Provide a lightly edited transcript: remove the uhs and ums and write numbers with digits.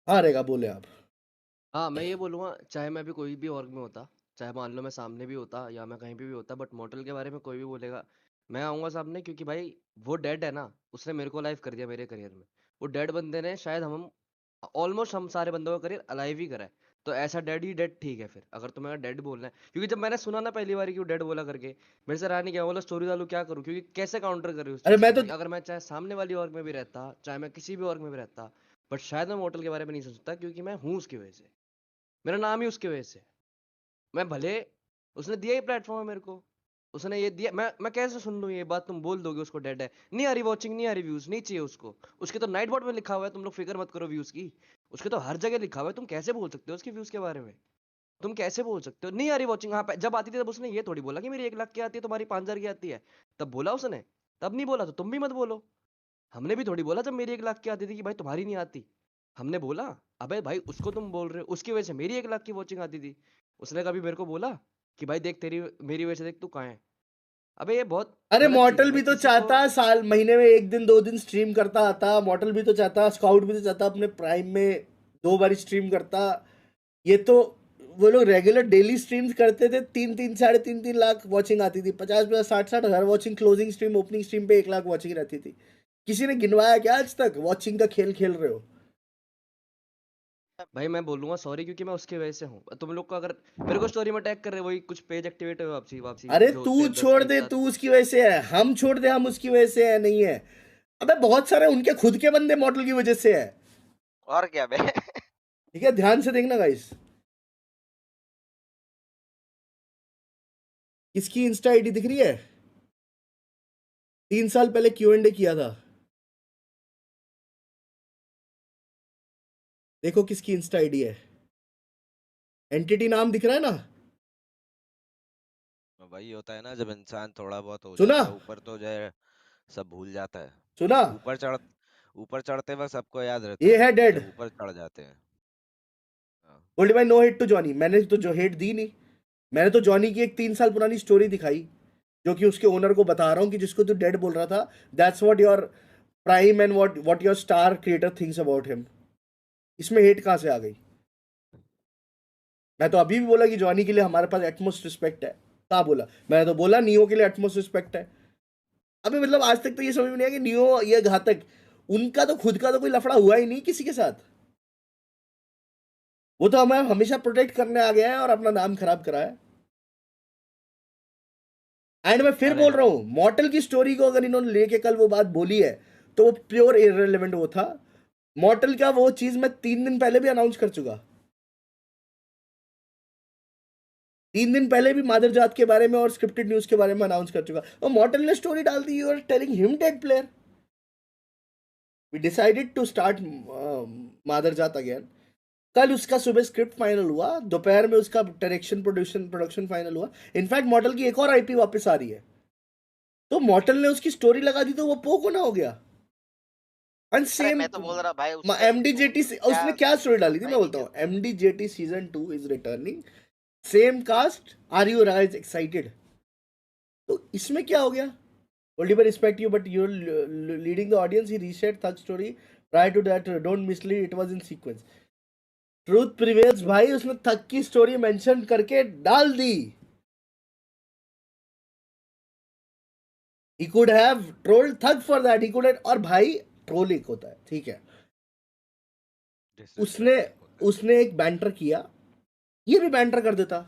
हाँ रहेगा, बोले आप। हाँ, मैं ये बोलूँगा, चाहे मैं अभी कोई भी ऑर्ग में होता, चाहे मान लो मैं सामने भी होता या मैं कहीं पे भी होता, बट मॉर्टल के बारे में कोई भी बोलेगा, मैं आऊँगा सामने, क्योंकि भाई वो डेड है ना, उसने मेरे को लाइव कर दिया मेरे करियर में। वो डेड बंदे ने शायद हम ऑलमोस्ट हम सारे बंदों का करियर अलाइव ही करा है। तो ऐसा डेड ही डेड ठीक है फिर, अगर तुम्हें अगर डेड बोलना है। क्योंकि जब मैंने सुना ना पहली बार कि वो डेड बोला करके, मेरे से रहा नहीं गया, बोला स्टोरी डालूँ क्या करूँ? क्योंकि कैसे काउंटर करूँ उस अरे चीज़ मैं को तो भाई? अगर मैं चाहे सामने वाली ऑर्ग में भी रहता, चाहे मैं किसी भी ऑर्ग में भी रहता, बट शायद मैं मॉर्टल के बारे में नहीं सोच सकता, क्योंकि मैं हूँ उसकी वजह से। मेरा नाम ही उसकी वजह से। मैं भले उसने दिया ही प्लेटफ़ॉर्म है मेरे को। उसने ये दिया, मैं कैसे सुन लूँ ये बात? तुम बोल दोगे उसको डेड है। नहीं आ रही वॉचिंग, नहीं आ रही व्यूज़, नहीं चाहिए उसको। उसके तो नाइट बोट में लिखा हुआ है, तुम लोग फ़िक्र मत करो व्यूज़ की। उसके तो हर जगह लिखा हुआ है, तुम कैसे बोल सकते हो उसके व्यूज़ के बारे में? तुम कैसे बोल सकते हो? नहीं आ रही वॉचिंग, हाँ, जब आती थी तब उसने ये थोड़ी बोला कि मेरी 1 लाख की आती है, तुम्हारी 5,000 की आती है। तब बोला उसने? तब नहीं बोला तो तुम भी मत बोलो। हमने भी थोड़ी बोला जब मेरी 1 लाख की आती थी कि भाई तुम्हारी नहीं आती। हमने बोला, अबे भाई उसको तुम बोल रहे हो, उसकी वजह से मेरी 1 लाख की वॉचिंग आती थी। उसने कभी मेरे को बोला कि भाई देख तेरी मेरी वजह से देख तू कहाँ है? अबे ये बहुत अरे गलत चीज़ है मॉर्टल भाई, भी तो किसी को। चाहता, साल महीने में 1 दिन 2 दिन स्ट्रीम करता आता। मॉर्टल भी तो चाहता, स्काउट भी तो चाहता अपने प्राइम में 2 बार स्ट्रीम करता। ये तो वो लोग रेगुलर डेली स्ट्रीम्स करते थे, 3-3 3.5 लाख वॉचिंग आती थी, 50-50 60-60 हज़ार watching. Closing stream opening stream पे 1 लाख वॉचिंग रहती थी। किसी ने गिनवाया क्या आज तक? वॉचिंग का खेल खेल रहे हो। भाई मैं बोलूँगा सॉरी, क्योंकि मैं उसकी वजह से हूँ। तुम लोग को अगर मेरे को स्टोरी में टैग कर रहे हो, वही कुछ पेज एक्टिवेट हुए वापसी वापसी अरे जो तू होते हैं 10 छोड़ के दे, 7। तू उसकी वजह से है, हम छोड़ दे हम उसकी वजह से है, नहीं है। अबे बहुत सारे उनके खुद के बंदे मॉडल की वजह से है। और क्या बे। ठीक है, ध्यान से देखना गाइस। किसकी इंस्टा आईडी दिख रही है? 3 साल पहले Q&A किया था। देखो किसकी इंस्टा आईडी है। एंटिटी नाम दिख रहा है ना? वही होता है ना, जब इंसान थोड़ा बहुत हो सुना? जाता है ऊपर तो जो है सब भूल जाता है। सुना? ऊपर चढ़ ऊपर चढ़ते वक्त सबको याद रहता ये है, है डेड। जब ऊपर चढ़ जाते हैं। हाँ। Bold by no hate to Johnny. मैंने तो जो हेट दी नहीं। मैंने तो जॉनी की एक 3 साल पुरानी स्टोरी दिखाई, जो कि उसके ओनर को बता रहा हूँ कि जिसको तू डेड बोल रहा था, that's what your prime and what your star creator thinks about him. इसमें हेट कहाँ से आ गई? मैं तो अभी भी बोला कि जॉनी के लिए हमारे पास एटमोस्ट रिस्पेक्ट है। कहाँ बोला? मैंने तो बोला नियो के लिए एटमोस्ट रिस्पेक्ट है। अभी मतलब आज तक तो ये समझ में नहीं आया कि नियो ये घातक। उनका तो खुद का तो कोई लफड़ा हुआ ही नहीं किसी के साथ। वो तो हमें हमेशा प्रोटेक्ट करने आ गया है और अपना नाम खराब करा है। एंड मैं फिर अरे बोल हाँ। रहा हूं, मॉर्टल की स्टोरी को अगर इन्होंने लेके कल वो बात बोली है, तो वो प्योर इररिलेवेंट वो था। मॉर्टल का वो चीज मैं 3 दिन पहले भी अनाउंस कर चुका। 3 दिन पहले भी मादर जात के बारे में और स्क्रिप्टेड न्यूज के बारे में अनाउंस कर चुका, और मॉर्टल ने स्टोरी डाल दी, you are telling him dead player. We decided to start मादर जात अगेन। कल उसका सुबह स्क्रिप्ट फाइनल हुआ, दोपहर में उसका डायरेक्शन प्रोड्यूशन प्रोडक्शन फाइनल हुआ। इनफैक्ट मॉडल की एक और आईपी वापस आ रही है। तो मॉडल ने उसकी स्टोरी लगा दी तो वो पोक ना हो गया। एंड अरे सेम मैं तो बोल रहा भाई उसका एमडीजेटी, स्टोरी क्या, उसने क्या स्टोरी डाली थी पता मैं ही नहीं बोलता हूँ, चलता। MDJT season 2 is returning, same cast, are you guys excited? तो इसमें क्या हो गया? Oliver respect you, but you're leading the audience. He reset Thug story. Prior to that, don't mislead. It was in sequence. Truth prevails, भाई। उसने थक की story mention करके डाल दी। He could have trolled Thug for that. He could have, और भाई troll एक होता है, ठीक है। उसने डिसरिस्पेक्ट एक होता है। उसने एक बैंटर किया, ये भी बैंटर कर देता।